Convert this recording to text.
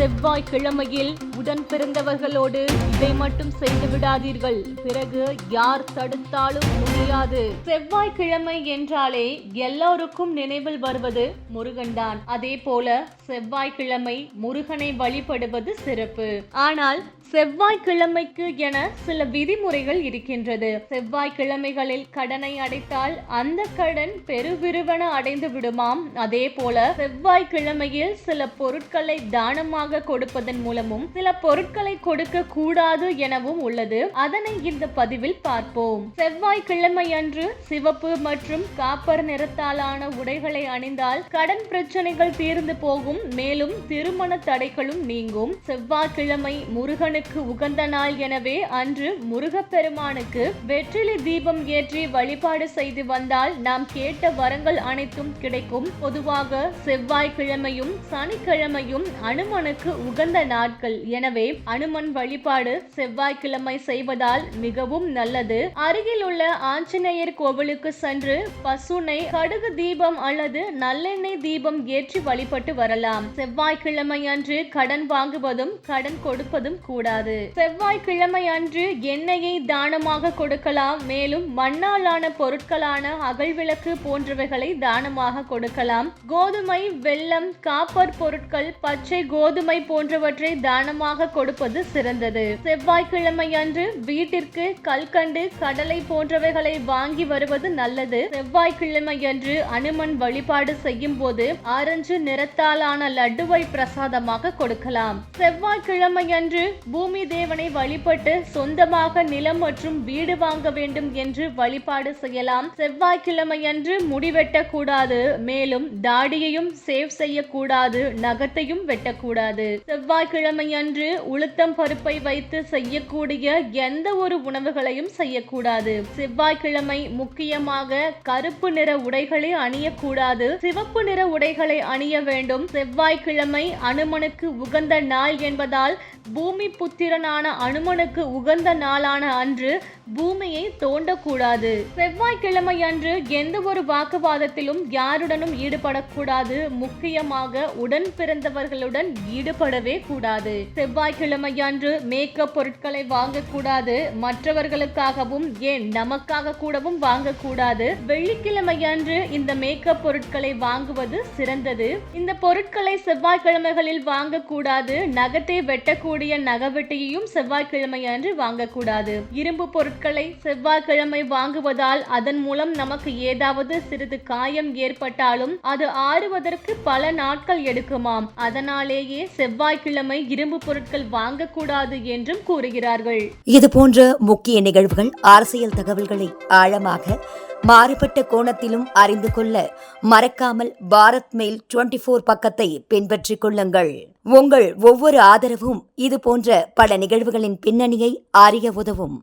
செவ்வாய்க்கிழமையில் உடன் பிறந்தவர்களோடு இதை மட்டும் செய்து விடாதீர்கள், பிறகு யார் தடுத்தாலும் முடியாது. செவ்வாய்க்கிழமை என்றாலே எல்லோருக்கும் நினைவில் வருவது முருகன்தான். அதே போல செவ்வாய்க்கிழமை முருகனை வழிபடுவது சிறப்பு. ஆனால் செவ்வாய்க்கிழமைக்கு என சில விதிமுறைகள் இருக்கின்றது. செவ்வாய்க்கிழமைகளில் கடனை அடைத்தால் அந்த கடன் பெருவிருவன அடைந்து விடுமாம். அதே போல செவ்வாய்க்கிழமையில் சில பொருட்களை தானமாக கொடுப்பதன் மூலமும் சில பொருட்களை கொடுக்க கூடாது எனவும் உள்ளது. அதனை இந்த பதிவில் பார்ப்போம். செவ்வாய்க்கிழமை அன்று சிவப்பு மற்றும் காப்பர் நிறத்தாலான உடைகளை அணிந்தால் கடன் பிரச்சனைகள் தீர்ந்து போகும். மேலும் திருமண தடைகளும் நீங்கும். செவ்வாய்க்கிழமை முருகனுக்கு உகந்த நாள். எனவே அன்று முருகப்பெருமானுக்கு வெற்றிலை தீபம் ஏற்றி வழிபாடு செய்து வந்தால் நாம் கேட்ட வரங்கள் அனைத்தும் கிடைக்கும். பொதுவாக செவ்வாய்க்கிழமையும் சனிக்கிழமையும் அனுமனுக்கு உகந்த நாட்கள். எனவே அனுமன் வழிபாடு செவ்வாய்க்கிழமை செய்வதால் மிகவும் நல்லது. அருகில் உள்ள ஆஞ்சநேயர் கோவிலுக்கு சென்று பசுனை கடுகு தீபம் அல்லது நல்லெண்ணெய் தீபம் ஏற்றி வழிபட்டு வரலாம். செவ்வாய்க்கிழமை அன்று கடன் வாங்குவதும் கடன் கொடுப்பதும் கூடாது. செவ்வாய்க்கிழமை அன்று எண்ணெயை தானமாக கொடுக்கலாம். மேலும் மண்ணாலான பொருட்களான அகல்விளக்கு போன்றவைகளை தானமாக கொடுக்கலாம். கோதுமை, வெல்லம், காப்பர் பொருட்கள், பச்சை கோதுமை போன்றவற்றை தானமாக கொடுப்பது சிறந்தது. செவ்வாய்க்கிழமை அன்று வீட்டிற்கு கல்கண்டு, கடலை போன்றவைகளை வாங்கி வருவது நல்லது. செவ்வாய்க்கிழமை அன்று அனுமன் வழிபாடு செய்யும் போது ஆரஞ்சு நிறத்தாலான லட்டுவை பிரசாதமாக கொடுக்கலாம். செவ்வாய்க்கிழமை அன்று பூமி தேவனை வழிபட்டு சொந்தமாக நிலம் மற்றும் வீடு வாங்க வேண்டும் என்று வழிபாடு செய்யலாம். செவ்வாய்க்கிழமை அன்று முடி வெட்டக்கூடாது. மேலும் தாடியையும் சேவ் செய்யக்கூடாது, நகத்தையும் வெட்டக்கூடாது. செவ்வாய்க்கிழமை அன்று உளுத்தம் பருப்பை வைத்து செய்யக்கூடிய எந்த ஒரு உணவுகளையும் செய்யக்கூடாது. செவ்வாய்க்கிழமை முக்கியமாக கருப்பு நிற உடைகளை அணியக்கூடாது. சிவப்பு நிற உடைகளை அணிய வேண்டும். செவ்வாய்க்கிழமை அனுமனுக்கு உகந்த நாள் என்பதால் பூமி புத்திரனான அனுமனுக்கு உகந்த நாளான அன்று பூமியை தோண்டக்கூடாது. செவ்வாய்க்கிழமை அன்று எந்த ஒரு வாக்குவாதத்திலும் யாருடனும் ஈடுபடக்கூடாது. முக்கியமாக உடன் பிறந்தவர்களுடன் ஈடுபடவே கூடாது. செவ்வாய்க்கிழமை அன்று மேக்கப் பொருட்களை வாங்கக்கூடாது. மற்றவர்களுக்காகவும் ஏன் நமக்காக கூடவும் வாங்கக்கூடாது. வெள்ளிக்கிழமை அன்று இந்த மேக்கப் பொருட்களை வாங்குவது சிறந்தது. இந்த பொருட்களை செவ்வாய்க்கிழமைகளில் வாங்கக்கூடாது. நகத்தை வெட்டக்கூடிய நகவெட்டியையும் செவ்வாய்க்கிழமை அன்று வாங்கக்கூடாது. இரும்பு பொருட்களை செவ்வாய்க்கிழமை வாங்குவதால் அதன் மூலம் நமக்கு ஏதாவது சிறிது காயம் ஏற்பட்டாலும் அது ஆறுவதற்கு பல நாட்கள் எடுக்குமாம். அதனாலேயே செவ்வாய்க்கிழமை இரும்பு பொருட்கள் வாங்கக்கூடாது என்றும் கூறுகிறார்கள். இது போன்ற முக்கிய நிகழ்வுகள், அரசியல் தகவல்களை ஆழமாக மாறுபட்ட கோணத்திலும் அறிந்து கொள்ள மறக்காமல் பாரத் மெயில் 24 பக்கத்தை பின்பற்றிக் கொள்ளுங்கள். உங்கள் ஒவ்வொரு ஆதரவும் இது போன்ற பல நிகழ்வுகளின் பின்னணியை அறிய உதவும்.